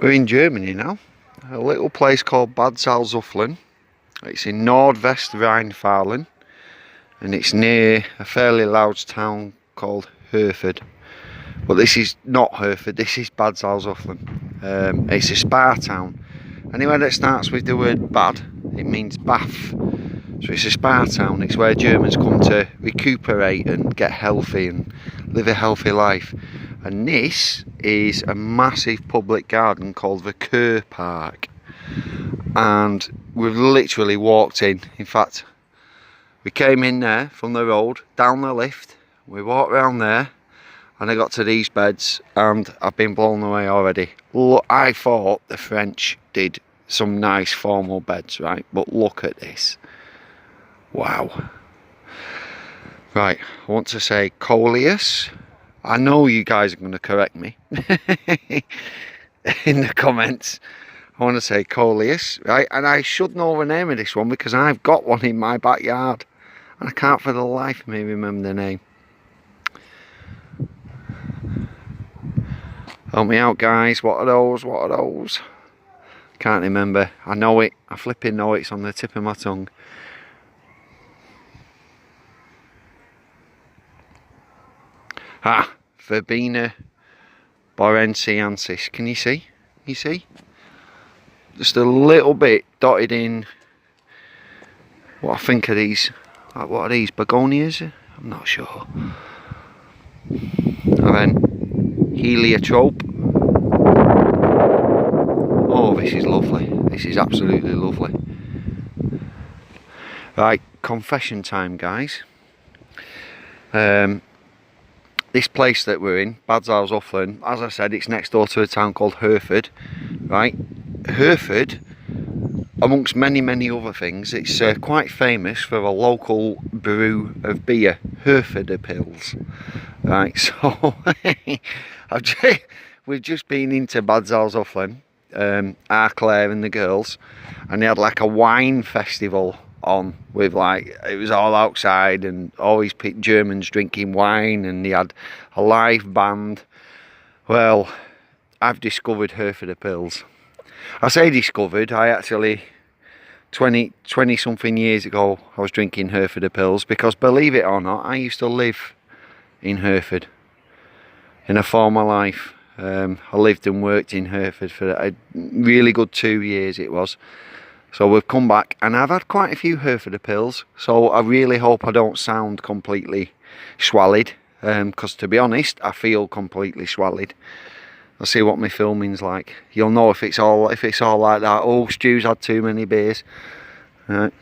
We're in Germany now, a little place called Bad Salzuflen. It's in Nordwest Rheinfalen and it's near a fairly large town called Hereford. But this is not Hereford, this is Bad Salzuflen. It's a spa town. Anywhere that starts with the word bad, it means bath. So it's a spa town, it's where Germans come to recuperate and get healthy and live a healthy life. And this is a massive public garden called the Kurpark. And we've literally walked in. In fact, we came in there from the road, down the lift, we walked around there, and I got to these beds, and I've been blown away already. Look, I thought the French did some nice formal beds, right? But look at this. Wow. Right, I want to say coleus. I know you guys are going to correct me in the comments. I want to say coleus, right? And I should know the name of this one because I've got one in my backyard. And I can't for the life of me remember the name. Help me out, guys. What are those? What are those? Can't remember. I know it. I flipping know it's on the tip of my tongue. Ah, Verbena borensiensis. Can you see? You see? Just a little bit dotted in. What I think of these. What are these? Begonias? I'm not sure. And then heliotrope. Oh, this is lovely. This is absolutely lovely. Right, confession time, guys. This place that we're in, Bad Salzuflen, as I said, it's next door to a town called Hereford, right? Hereford, amongst many other things, it's quite famous for a local brew of beer, Hereford Petals, right? So, we've just been into Bad Salzuflen, Claire and the girls, and they had like a wine festival on with like, it was all outside and always Germans drinking wine, and they had a live band. Well, I've discovered Hereford Pills. I say discovered, I actually 20 something years ago I was drinking Hereford Pills because, believe it or not, I used to live in Hereford in a former life. I lived and worked in Hereford for a really good 2 years it was. So we've come back and I've had quite a few Hereford pills, so I really hope I don't sound completely swallowed, because to be honest I feel completely swallowed. I'll see what my filming's like. You'll know if it's all like that. Oh, Stu's had too many beers. Right.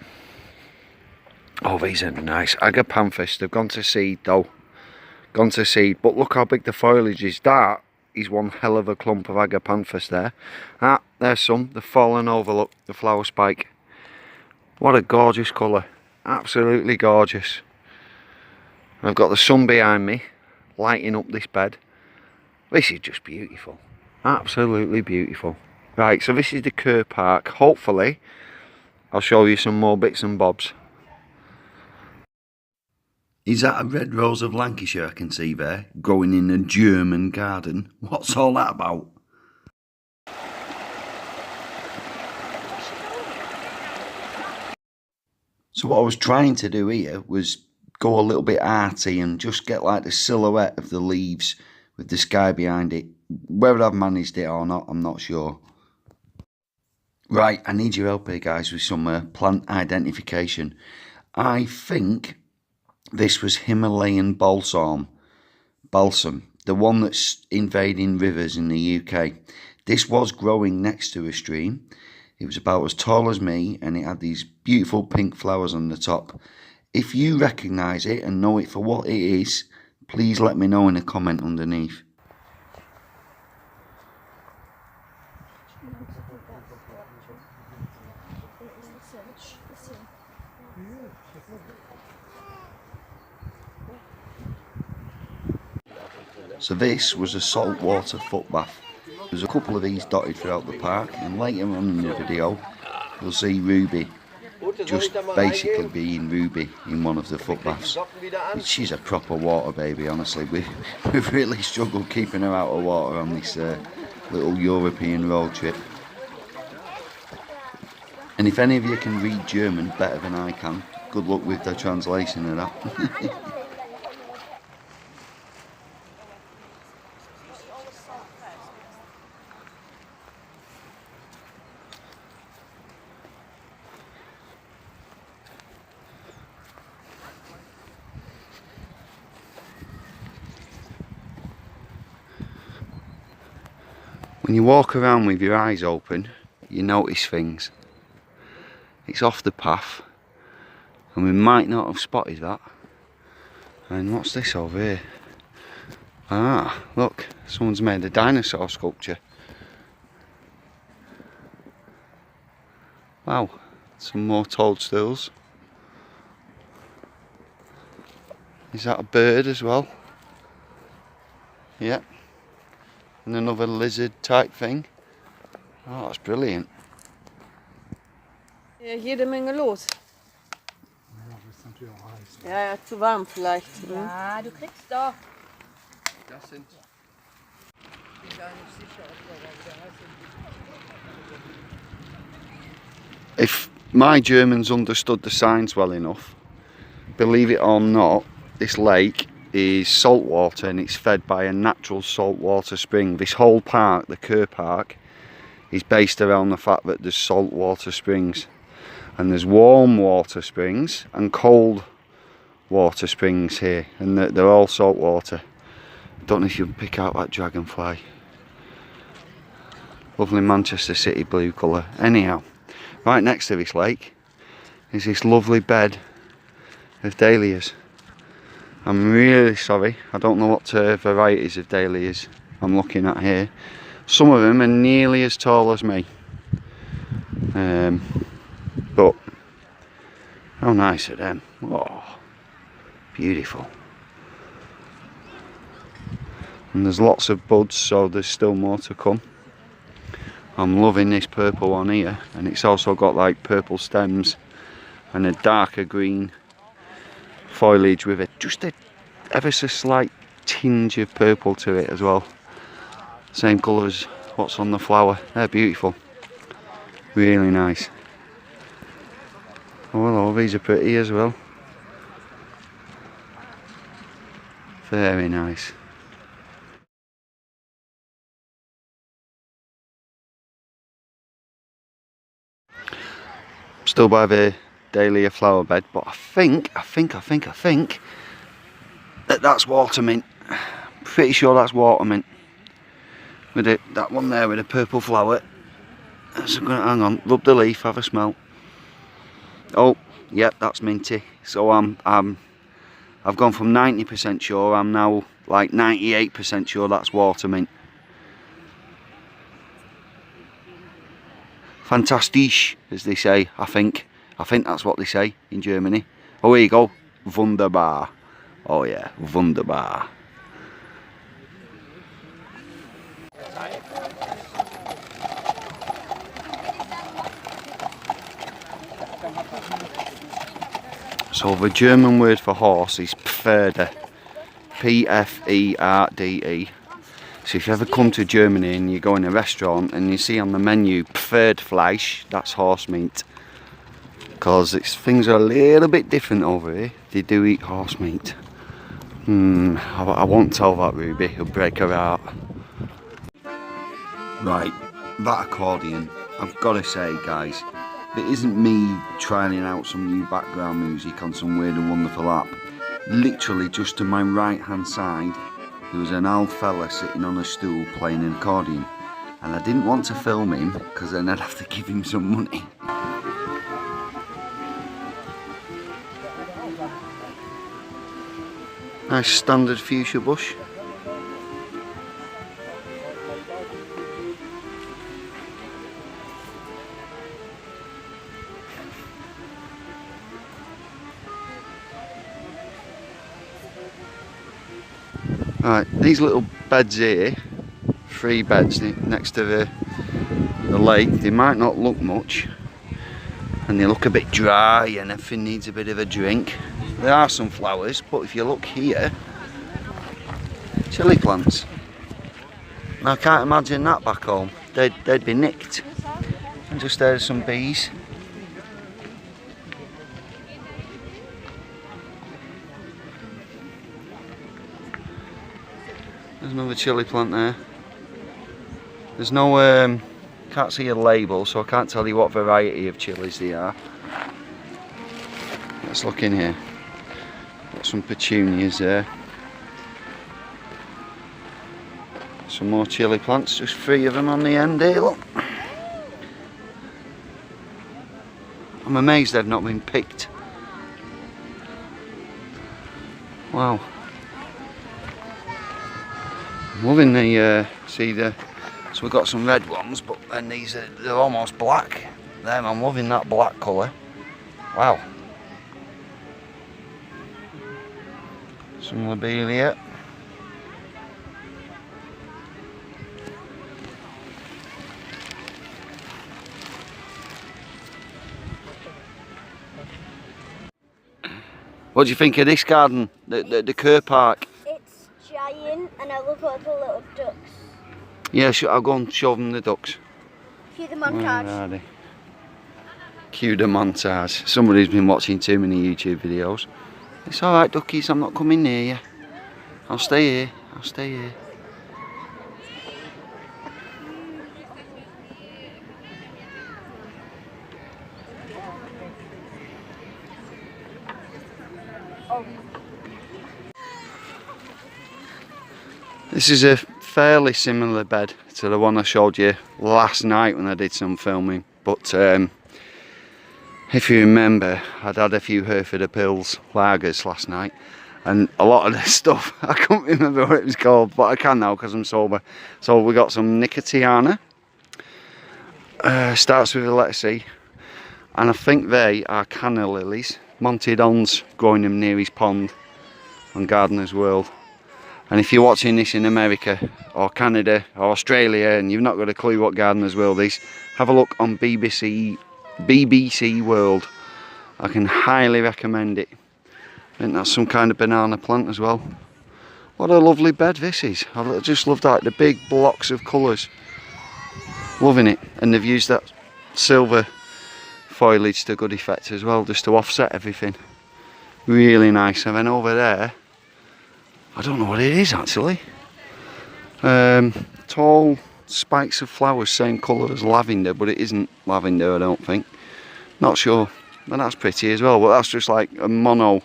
Oh, these are nice. Agapanthus, they've gone to seed though. Gone to seed, but look how big the foliage is. That is one hell of a clump of agapanthus there. Ah, there's some. They've fallen over, look, the flower spike. What a gorgeous colour. Absolutely gorgeous. I've got the sun behind me, lighting up this bed. This is just beautiful. Absolutely beautiful. Right, so this is the Kurpark. Hopefully, I'll show you some more bits and bobs. Is that a red rose of Lancashire I can see there, growing in a German garden? What's all that about? So what I was trying to do here was go a little bit arty and just get like the silhouette of the leaves with the sky behind it. Whether I've managed it or not, I'm not sure. Right, I need your help here, guys, with some plant identification. I think this was Himalayan balsam, the one that's invading rivers in the UK. This was growing next to a stream. It was about as tall as me and it had these beautiful pink flowers on the top. If you recognise it and know it for what it is, please let me know in a comment underneath. So this was a saltwater footbath. There's a couple of these dotted throughout the park, and later on in the video you'll see Ruby just basically being Ruby in one of the footbaths. She's a proper water baby, honestly. We've really struggled keeping her out of water on this little European road trip. And if any of you can read German better than I can, good luck with the translation of that. When you walk around with your eyes open, you notice things. It's off the path, and we might not have spotted that. And what's this over here? Ah, look, someone's made a dinosaur sculpture. Wow, some more toadstools. Is that a bird as well? Yeah. And another lizard type thing. Oh, that's brilliant. Ja, jede Menge los. Ja, das ist natürlich auch heiß. Ja, ja, zu warm vielleicht. Ja, du kriegst doch. Das sind... Ich bin gar nicht sicher, ob da wieder heiß ist. If my Germans understood the signs well enough, believe it or not, this lake is salt water and it's fed by a natural saltwater spring. This whole park, the Kurpark, is based around the fact that there's saltwater springs. And there's warm water springs and cold water springs here, and they're all salt water. Don't know if you can pick out that dragonfly. Lovely Manchester City blue colour. Anyhow, right next to this lake is this lovely bed of dahlias. I'm really sorry, I don't know what varieties of dahlias I'm looking at here. Some of them are nearly as tall as me. But how nice are them? Oh, beautiful. And there's lots of buds, so there's still more to come. I'm loving this purple one here, and it's also got like purple stems and a darker green foliage with just a ever so slight tinge of purple to it as well. Same colour as what's on the flower. They're beautiful. Really nice. Oh hello, these are pretty as well. Very nice. Still by the dahlia flower bed, but I think that's water mint. Pretty sure that's water mint. With it, that one there with a purple flower. So I'm gonna hang on, rub the leaf, have a smell. Oh, yep, that's minty. So I've gone from 90% sure, I'm now like 98% sure that's water mint. Fantastisch, as they say, I think. I think that's what they say in Germany. Oh, here you go. Wunderbar. Oh yeah, wunderbar. So the German word for horse is Pferde. P-F-E-R-D-E. So if you ever come to Germany and you go in a restaurant and you see on the menu Pferdfleisch, that's horse meat. Because things are a little bit different over here. They do eat horse meat. I won't tell that Ruby, he'll break her heart. Right, that accordion, I've got to say guys, it isn't me trying out some new background music on some weird and wonderful app. Literally just to my right hand side there was an old fella sitting on a stool playing an accordion, and I didn't want to film him because then I'd have to give him some money. Nice standard fuchsia bush. Right, these little beds here, 3 beds next to the lake, they might not look much and they look a bit dry and everything needs a bit of a drink. There are some flowers, but if you look here, chilli plants. I can't imagine that back home. They'd be nicked. And just there's some bees. There's another chilli plant there. There's no, can't see a label, so I can't tell you what variety of chilies they are. Let's look in here. Got some petunias there. Some more chilli plants, just 3 of them on the end here, look. I'm amazed they've not been picked. Wow. I'm loving the, so we've got some red ones, but then they're almost black. Them, I'm loving that black colour. Wow. Some lobelia. What do you think of this garden, the Kurpark? It's giant and I love all the little ducks. Yeah, I'll go and show them the ducks. Cue the montage. Where are they? Cue the montage. Somebody's been watching too many YouTube videos. It's alright duckies, I'm not coming near you. I'll stay here, I'll stay here. This is a fairly similar bed to the one I showed you last night when I did some filming, but if you remember, I'd had a few Hereford Pills lagers last night, and a lot of this stuff I couldn't remember what it was called, but I can now because I'm sober. So we got some Nicotiana, starts with a letter C, and I think they are canna lilies. Monty Don's growing them near his pond on Gardener's World. And if you're watching this in America or Canada or Australia and you've not got a clue what Gardener's World is, have a look on BBC World. I can highly recommend it. I think that's some kind of banana plant as well. What a lovely bed this is. I just love that, the big blocks of colours. Loving it. And they've used that silver foliage to good effect as well, just to offset everything. Really nice. And then over there, I don't know what it is actually. Tall spikes of flowers, same colour as lavender, but it isn't lavender, I don't think. Not sure, but that's pretty as well. But that's just like a mono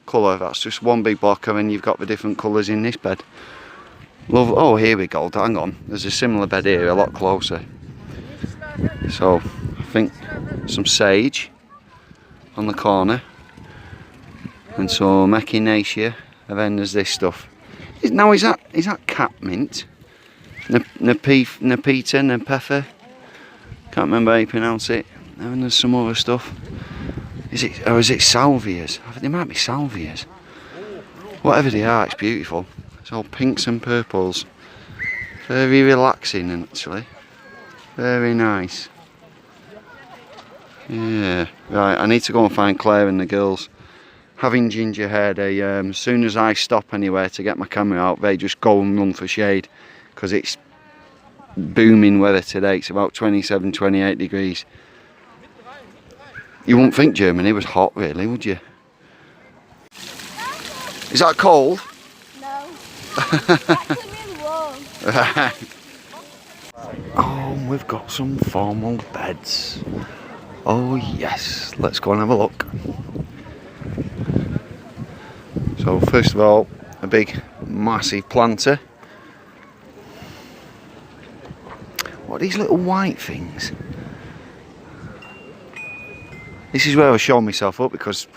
colour. That's just one big block, and then you've got the different colours in this bed. Love. Oh, here we go. Hang on. There's a similar bed here, a lot closer. So I think some sage on the corner, and some echinacea. And then there's this stuff. Now is that catmint? Nepeta? Can't remember how you pronounce it. And then there's some other stuff. Is it salvias? I think they might be salvias. Whatever they are, it's beautiful. It's all pinks and purples. Very relaxing actually. Very nice. Yeah. Right, I need to go and find Claire and the girls. Having ginger hair, they as soon as I stop anywhere to get my camera out, they just go and run for shade because it's booming weather today. It's about 27, 28 degrees. You wouldn't think Germany was hot really, would you? Is that cold? No. Actually really warm. Oh, we've got some formal beds. Oh yes, let's go and have a look. So first of all, a big massive planter. What are these little white things? This is where I was showing myself up because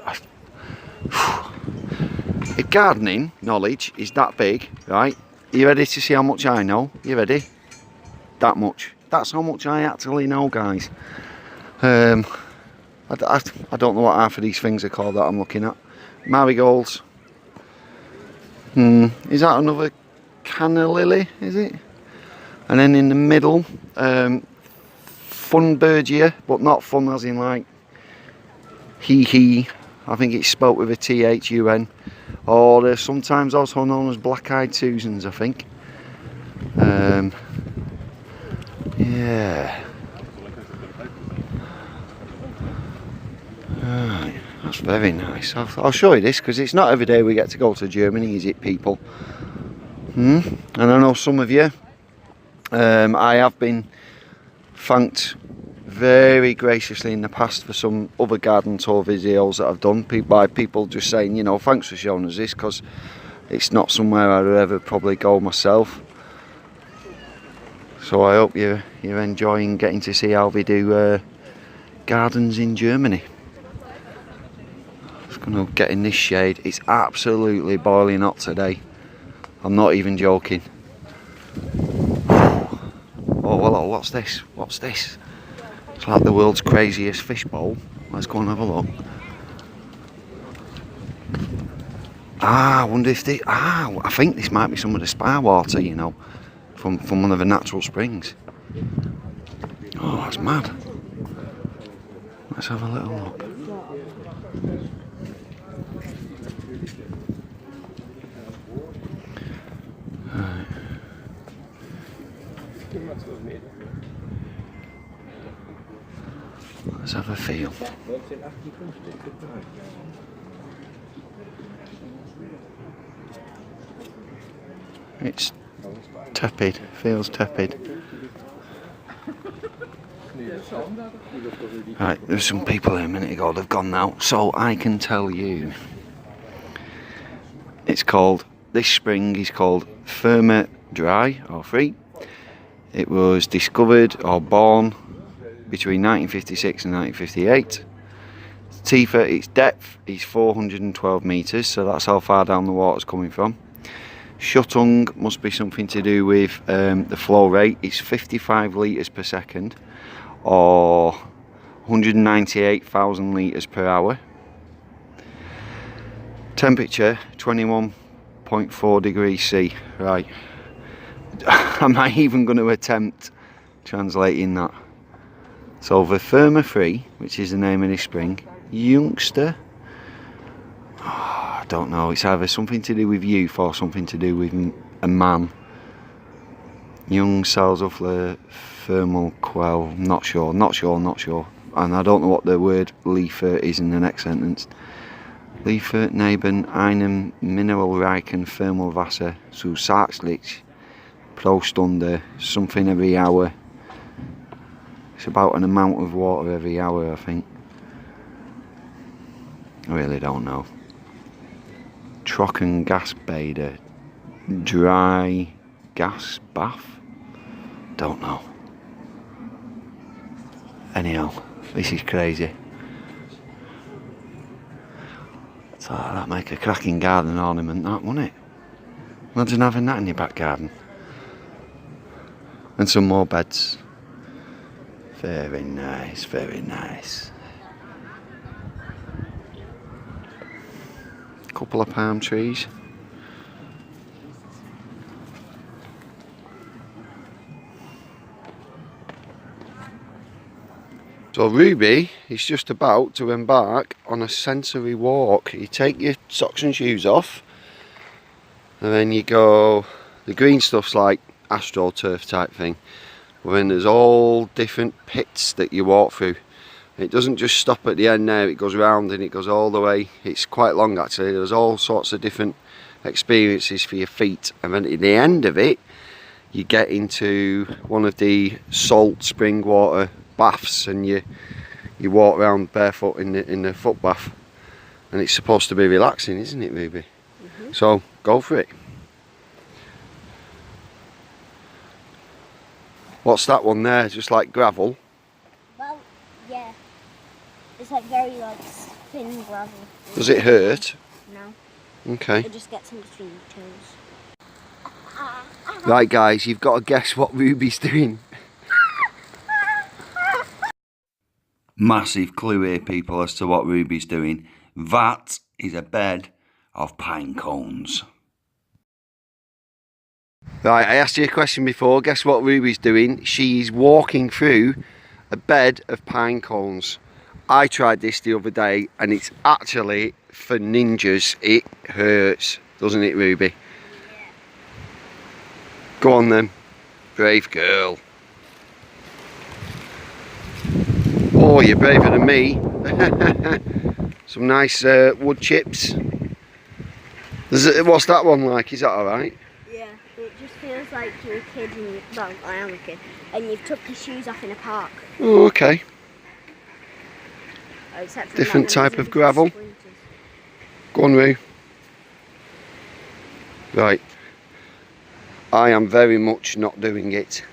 if gardening knowledge is that big, right? Are you ready to see how much I know? You ready? That much. That's how much I actually know, guys. I don't know what half of these things are called that I'm looking at. Marigolds. Is that another canna lily, is it? And then in the middle, Funbergia, but not fun as in like he. I think it's spelt with a THUN. Or they're sometimes also known as black-eyed Susans, I think. Yeah. Right, that's very nice. I'll show you this because it's not every day we get to go to Germany, is it, people? And I know some of you. I have been thanked very graciously in the past for some other garden tour videos that I've done by people just saying, you know, thanks for showing us this, because it's not somewhere I'd ever probably go myself. So I hope you're enjoying getting to see how they do gardens in Germany. Just going to get in this shade. It's absolutely boiling hot today. I'm not even joking. Oh, hello, what's this? What's this? It's like the world's craziest fish bowl. Let's go and have a look. I wonder if I think this might be some of the spa water, you know, from one of the natural springs. Oh, that's mad. Let's have a little look. Right. Let's have a feel. It's tepid, feels tepid. Right, there's some people here a minute ago, they've gone now, so I can tell you. It's called, this spring is called Firma Dry, or Free. It was discovered or born between 1956 and 1958. Its depth is 412 metres, so that's how far down the water's coming from. Shuttung must be something to do with the flow rate. It's 55 litres per second, or 198,000 litres per hour. Temperature 21.4 degrees C. Right. Am I even going to attempt translating that? So the Firma Free, which is the name of this spring, youngster. I don't know. It's either something to do with youth or something to do with a man. Young Salzuflen thermal quell. Not sure. And I don't know what the word liefert is in the next sentence. Liefert neben einem mineralreichen Thermalwasser zusätzlich pro Stunde, something every hour. It's about an amount of water every hour, I think. I really don't know. Trocken Gasbäder, dry gas bath? Don't know. Anyhow, this is crazy. So that'd make a cracking garden ornament, that, wouldn't it? Imagine having that in your back garden. And some more beds. Very nice, very nice. Couple of palm trees. So Ruby is just about to embark on a sensory walk. You take your socks and shoes off, and then you go, the green stuff's like astroturf type thing, when there's all different pits that you walk through. It doesn't just stop at the end now, it goes round and it goes all the way. It's quite long actually. There's all sorts of different experiences for your feet, and then at the end of it you get into one of the salt spring water baths, and you walk around barefoot in the foot bath, and it's supposed to be relaxing, isn't it, Ruby? So go for it. What's that one there? Just like gravel? Well, yeah. It's like very like thin gravel. Does it hurt? No. Okay. It just gets in between your toes. Right guys, you've got to guess what Ruby's doing. Massive clue here, people, as to what Ruby's doing. That is a bed of pine cones. Right, I asked you a question before. Guess what Ruby's doing? She's walking through a bed of pine cones. I tried this the other day, and it's actually for ninjas. It hurts, doesn't it, Ruby? Go on then. Brave girl. Oh, you're braver than me. Some nice wood chips. What's that one like? Is that alright? Yeah, it just feels like you're a kid and well, I am a kid, and you've took your shoes off in a park. Oh, okay. Except for Different that one, type there's of a bit gravel. splinters. Go on, Roo. Right. I am very much not doing it.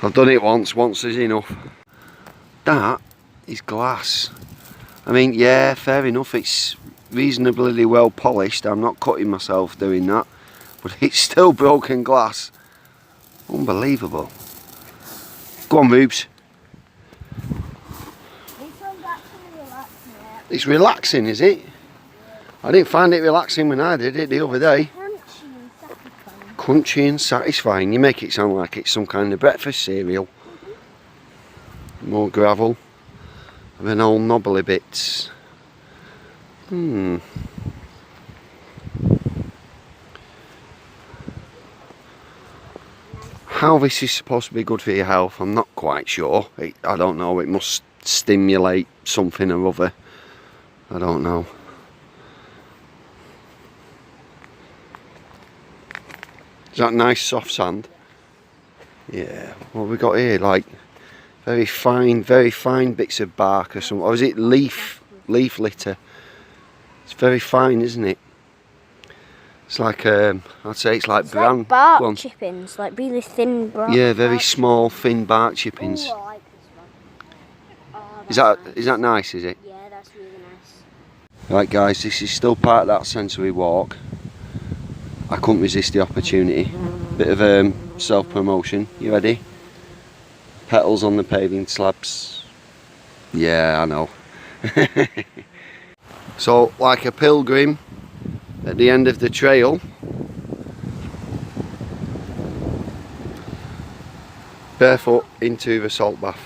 I've done it once is enough. That is glass. I mean, yeah, fair enough, it's reasonably well polished. I'm not cutting myself doing that. But it's still broken glass. Unbelievable. Go on, Rubes. This one's actually relaxing. It's relaxing, is it? I didn't find it relaxing when I did it the other day. Crunchy and satisfying. Crunchy and satisfying. You make it sound like it's some kind of breakfast cereal. More gravel. And then all knobbly bits. How this is supposed to be good for your health, I'm not quite sure. I don't know, it must stimulate something or other. I don't know. Is that nice soft sand? Yeah. What have we got here? Like very fine bits of bark or something. Or is it leaf litter? It's very fine, isn't it? It's like I'd say it's like brown. Like bark chippings, like really thin bark. Yeah, very small, thin bark chippings. Ooh, I like this one. Oh, Is that nice? Is it? Yeah, that's really nice. Right, guys, this is still part of that sensory walk. I couldn't resist the opportunity. Bit of self-promotion. You ready? Petals on the paving slabs. Yeah, I know. So, like a pilgrim at the end of the trail, barefoot into the salt bath.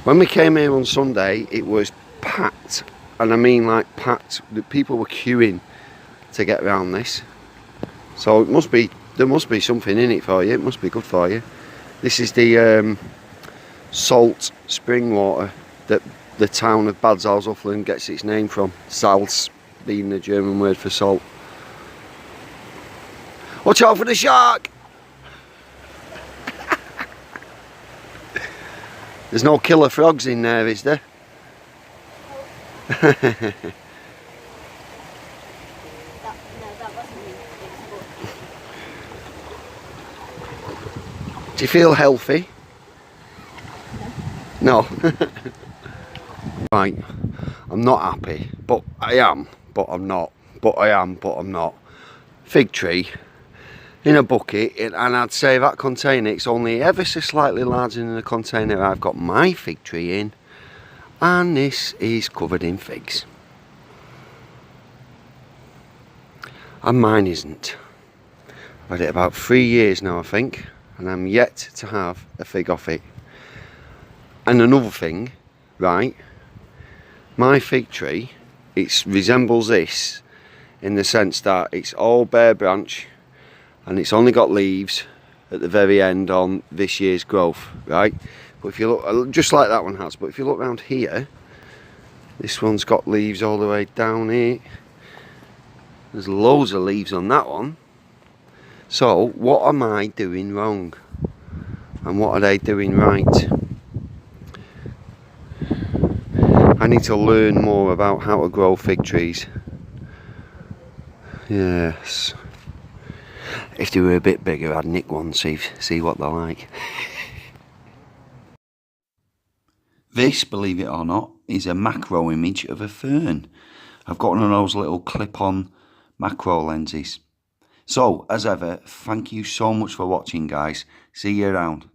When we came here on Sunday, it was packed, and I mean like packed. The people were queuing to get around this, so there must be something in it for you. It must be good for you. This is the salt spring water that the town of Bad Salzuflen gets its name from. Salz being the German word for salt. Watch out for the shark! There's no killer frogs in there, is there? No, that wasn't me. Do you feel healthy? No. Right, I'm not happy, but I am, but I'm not. But I am, but I'm not. Fig tree in a bucket, and I'd say that container, it's only ever so slightly larger than the container I've got my fig tree in, and this is covered in figs. And mine isn't. I've had it about 3 years now, I think, and I'm yet to have a fig off it. And another thing, right, my fig tree, it resembles this in the sense that it's all bare branch and it's only got leaves at the very end on this year's growth, right? But if you look, just like that one has, but if you look around here, this one's got leaves all the way down here. There's loads of leaves on that one. So what am I doing wrong? And what are they doing right? I need to learn more about how to grow fig trees. Yes. If they were a bit bigger, I'd nick one, see what they're like. This, believe it or not, is a macro image of a fern. I've got one of those little clip-on macro lenses. So, as ever, thank you so much for watching, guys. See you around.